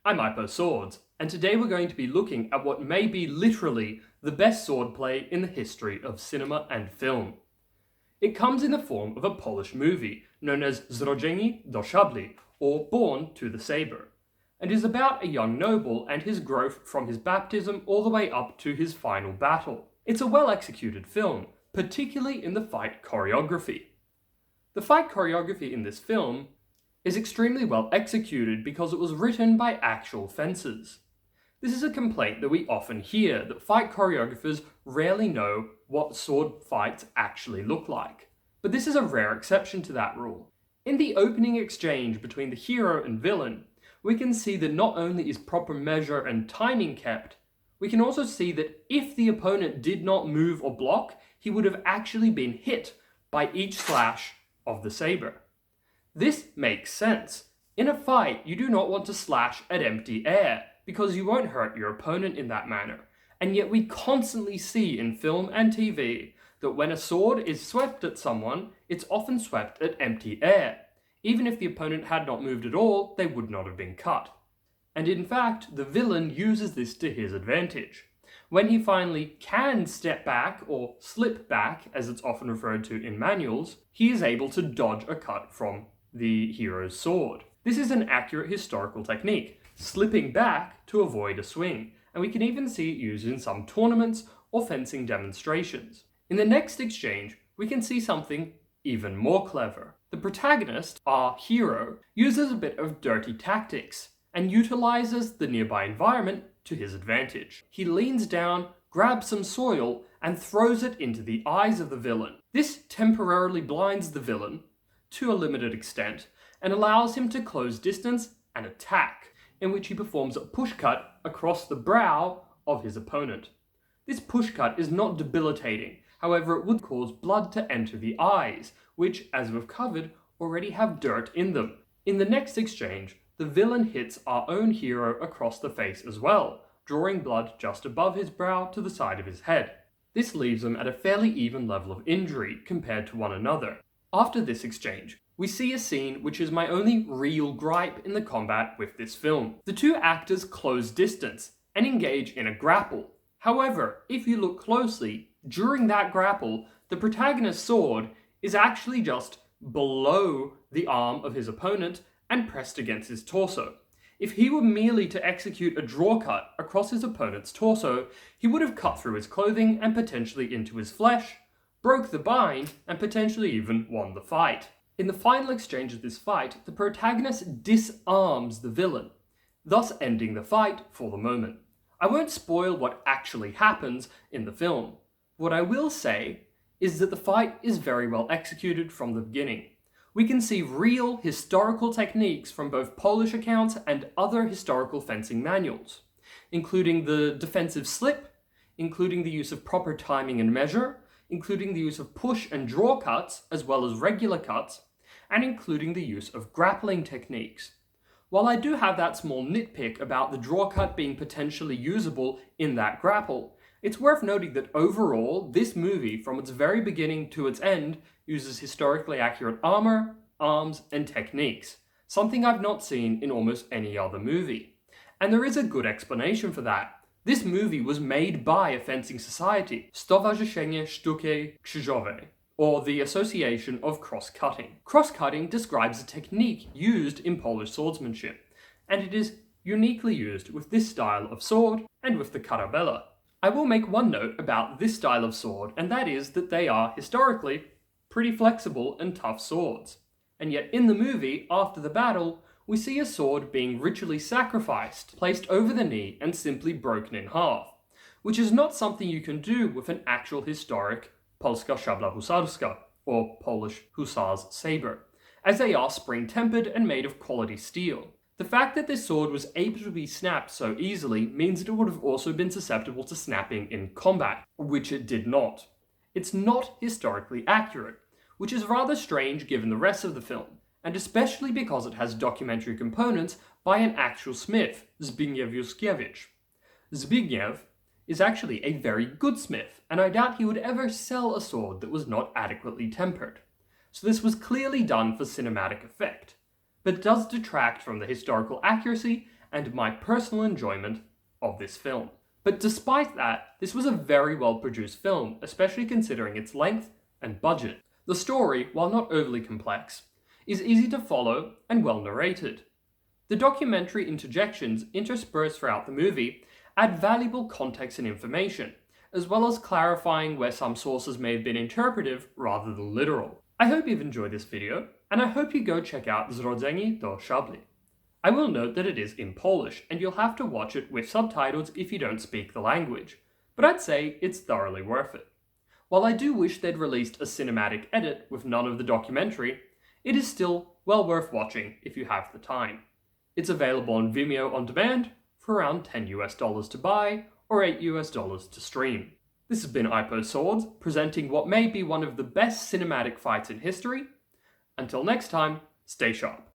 I'm Ipo Swords, and today we're going to be looking at what may be literally the best swordplay in the history of cinema and film. It comes in the form of a Polish movie known as Zrodzeni do Szabli, or Born to the Sabre, and is about a young noble and his growth from his baptism all the way up to his final battle. It's a well-executed film, particularly in the fight choreography. The fight choreography in this film is extremely well executed because it was written by actual fencers. This is a complaint that we often hear, that fight choreographers rarely know what sword fights actually look like. But this is a rare exception to that rule. In the opening exchange between the hero and villain, we can see that not only is proper measure and timing kept, we can also see that if the opponent did not move or block, he would have actually been hit by each slash of the saber. This makes sense. In a fight, you do not want to slash at empty air, because you won't hurt your opponent in that manner. And yet we constantly see in film and TV that when a sword is swept at someone, it's often swept at empty air. Even if the opponent had not moved at all, they would not have been cut. And in fact, the villain uses this to his advantage. When he finally can step back, or slip back, as it's often referred to in manuals, he is able to dodge a cut from the hero's sword. This is an accurate historical technique, slipping back to avoid a swing, and we can even see it used in some tournaments or fencing demonstrations. In the next exchange, we can see something even more clever. The protagonist, our hero, uses a bit of dirty tactics and utilizes the nearby environment to his advantage. He leans down, grabs some soil, and throws it into the eyes of the villain. This temporarily blinds the villain to a limited extent, and allows him to close distance and attack, in which he performs a push cut across the brow of his opponent. This push cut is not debilitating, however it would cause blood to enter the eyes, which, as we've covered, already have dirt in them. In the next exchange, the villain hits our own hero across the face as well, drawing blood just above his brow to the side of his head. This leaves them at a fairly even level of injury compared to one another. After this exchange, we see a scene which is my only real gripe in the combat with this film. The two actors close distance and engage in a grapple. However, if you look closely, during that grapple, the protagonist's sword is actually just below the arm of his opponent and pressed against his torso. If he were merely to execute a draw cut across his opponent's torso, he would have cut through his clothing and potentially into his flesh, broke the bind, and potentially even won the fight. In the final exchange of this fight, the protagonist disarms the villain, thus ending the fight for the moment. I won't spoil what actually happens in the film. What I will say is that the fight is very well executed from the beginning. We can see real historical techniques from both Polish accounts and other historical fencing manuals, including the defensive slip, including the use of proper timing and measure, including the use of push and draw cuts, as well as regular cuts, and including the use of grappling techniques. While I do have that small nitpick about the draw cut being potentially usable in that grapple, it's worth noting that overall, this movie, from its very beginning to its end, uses historically accurate armor, arms, and techniques, something I've not seen in almost any other movie. And there is a good explanation for that. This movie was made by a fencing society, Stowarzyszenie Sztuka Krzyzowa, or the Association of Cross-Cutting. Cross-cutting describes a technique used in Polish swordsmanship, and it is uniquely used with this style of sword and with the karabela. I will make one note about this style of sword, and that is that they are, historically, pretty flexible and tough swords. And yet in the movie, after the battle, we see a sword being ritually sacrificed, placed over the knee and simply broken in half, which is not something you can do with an actual historic Polska Szabla husarska, or Polish hussar's sabre, as they are spring-tempered and made of quality steel. The fact that this sword was able to be snapped so easily means that it would have also been susceptible to snapping in combat, which it did not. It's not historically accurate, which is rather strange given the rest of the film, and especially because it has documentary components by an actual smith, Zbigniew Juszkiewicz. Zbigniew is actually a very good smith, and I doubt he would ever sell a sword that was not adequately tempered. So this was clearly done for cinematic effect, but it does detract from the historical accuracy and my personal enjoyment of this film. But despite that, this was a very well produced film, especially considering its length and budget. The story, while not overly complex, is easy to follow and well narrated. The documentary interjections interspersed throughout the movie add valuable context and information, as well as clarifying where some sources may have been interpretive rather than literal. I hope you've enjoyed this video, and I hope you go check out Zrodzeni do Szabli. I will note that it is in Polish, and you'll have to watch it with subtitles if you don't speak the language, but I'd say it's thoroughly worth it. While I do wish they'd released a cinematic edit with none of the documentary, it is still well worth watching if you have the time. It's available on Vimeo on demand for around $10 to buy or $8 to stream. This has been iPo Swords, presenting what may be one of the best cinematic fights in history. Until next time, stay sharp.